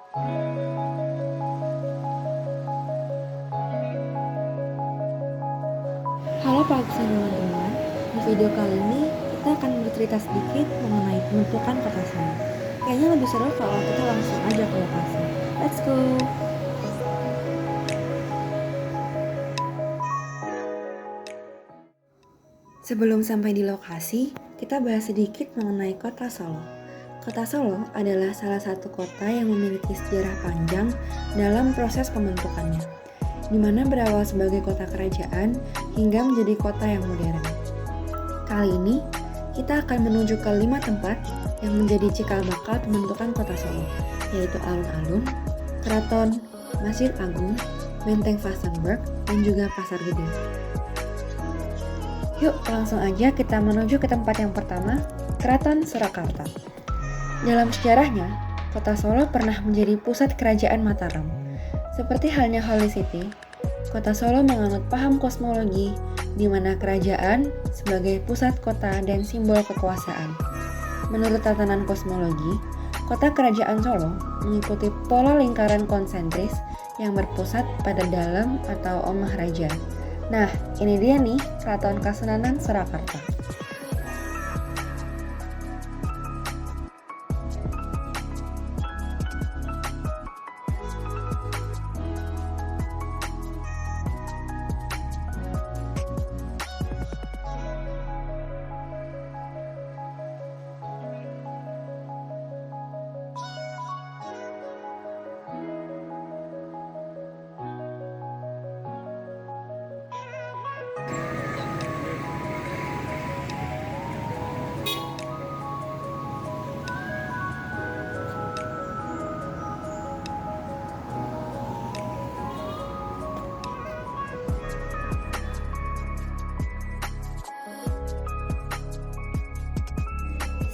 Halo Pak Aksan teman-teman, di video kali ini kita akan bercerita sedikit mengenai pembentukan kota Solo. Kayaknya lebih seru kalau kita langsung aja ke lokasi. Let's go! Sebelum sampai di lokasi, kita bahas sedikit mengenai kota Solo. Kota Solo adalah salah satu kota yang memiliki sejarah panjang dalam proses pembentukannya, di mana berawal sebagai kota kerajaan hingga menjadi kota yang modern. Kali ini, kita akan menuju ke 5 tempat yang menjadi cikal bakal pembentukan kota Solo, yaitu alun-alun, keraton, Masjid Agung, Benteng Vastenburg, dan juga Pasar Gede. Yuk langsung aja kita menuju ke tempat yang pertama, Keraton Surakarta. Dalam sejarahnya, kota Solo pernah menjadi pusat kerajaan Mataram. Seperti halnya Holy City, kota Solo menganut paham kosmologi di mana kerajaan sebagai pusat kota dan simbol kekuasaan. Menurut tatanan kosmologi, kota kerajaan Solo mengikuti pola lingkaran konsentris yang berpusat pada dalam atau Omah Raja. Nah, ini dia nih Keraton Kasunanan Surakarta.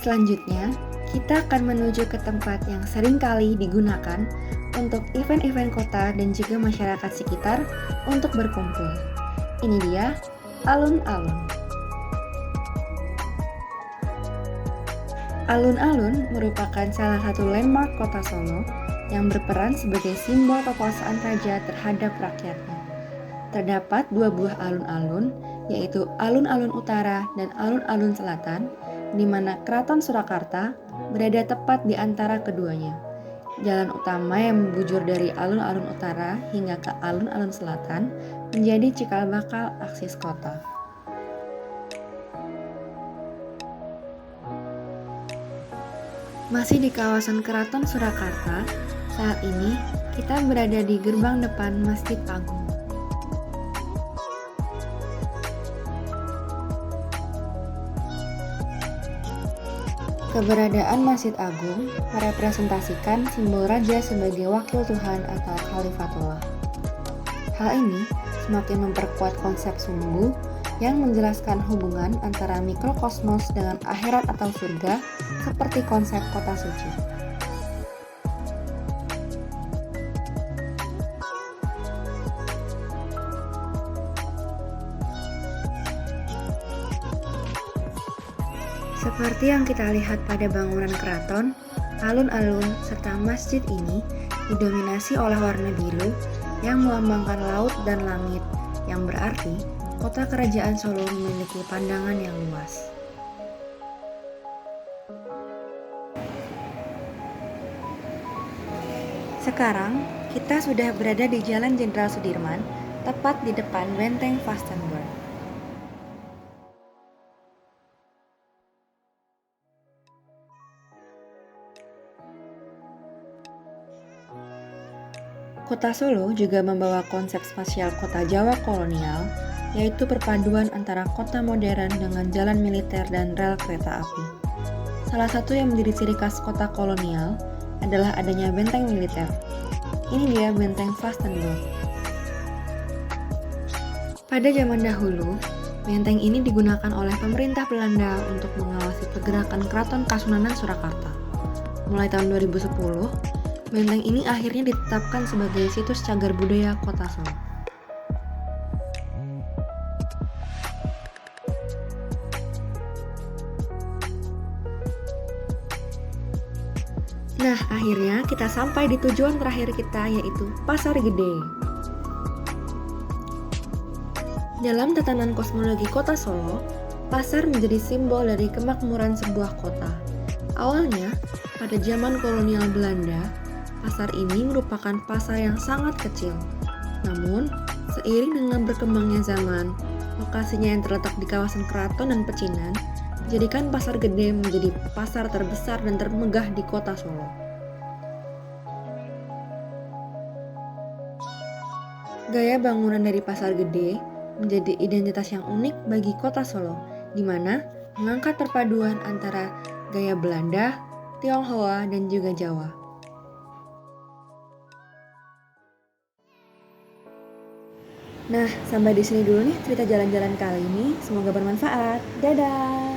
Selanjutnya, kita akan menuju ke tempat yang sering kali digunakan untuk event-event kota dan juga masyarakat sekitar untuk berkumpul. Ini dia, alun-alun. Alun-alun merupakan salah satu landmark kota Solo yang berperan sebagai simbol kekuasaan raja terhadap rakyatnya. Terdapat 2 buah alun-alun, yaitu Alun-Alun Utara dan Alun-Alun Selatan, di mana Keraton Surakarta berada tepat di antara keduanya. Jalan utama yang membujur dari Alun-Alun Utara hingga ke Alun-Alun Selatan menjadi cikal bakal akses kota. Masih di kawasan Keraton Surakarta, saat ini kita berada di gerbang depan Masjid Agung. Keberadaan Masjid Agung merepresentasikan simbol raja sebagai wakil Tuhan atau Khalifatullah. Hal ini semakin memperkuat konsep sumbu yang menjelaskan hubungan antara mikrokosmos dengan akhirat atau surga seperti konsep kota suci. Seperti yang kita lihat pada bangunan keraton, alun-alun serta masjid ini didominasi oleh warna biru yang melambangkan laut dan langit, yang berarti kota kerajaan Solo memiliki pandangan yang luas. Sekarang, kita sudah berada di Jalan Jenderal Sudirman, tepat di depan Benteng Vastenburg. Kota Solo juga membawa konsep spasial kota Jawa kolonial, yaitu perpaduan antara kota modern dengan jalan militer dan rel kereta api. Salah satu yang menjadi ciri khas kota kolonial adalah adanya benteng militer. Ini dia Benteng Vastenburg. Pada zaman dahulu, benteng ini digunakan oleh pemerintah Belanda untuk mengawasi pergerakan Keraton Kasunanan Surakarta. Mulai tahun 2010, benteng ini akhirnya ditetapkan sebagai situs cagar budaya Kota Solo. Nah, akhirnya kita sampai di tujuan terakhir kita, yaitu Pasar Gede. Dalam tatanan kosmologi kota Solo, pasar menjadi simbol dari kemakmuran sebuah kota. Awalnya, pada zaman kolonial Belanda, pasar ini merupakan pasar yang sangat kecil. Namun, seiring dengan berkembangnya zaman, lokasinya yang terletak di kawasan keraton dan pecinan, menjadikan Pasar Gede menjadi pasar terbesar dan termegah di kota Solo. Gaya bangunan dari Pasar Gede menjadi identitas yang unik bagi kota Solo, di mana mengangkat perpaduan antara gaya Belanda, Tionghoa, dan juga Jawa. Nah, sampai di sini dulu nih cerita jalan-jalan kali ini. Semoga bermanfaat. Dadah!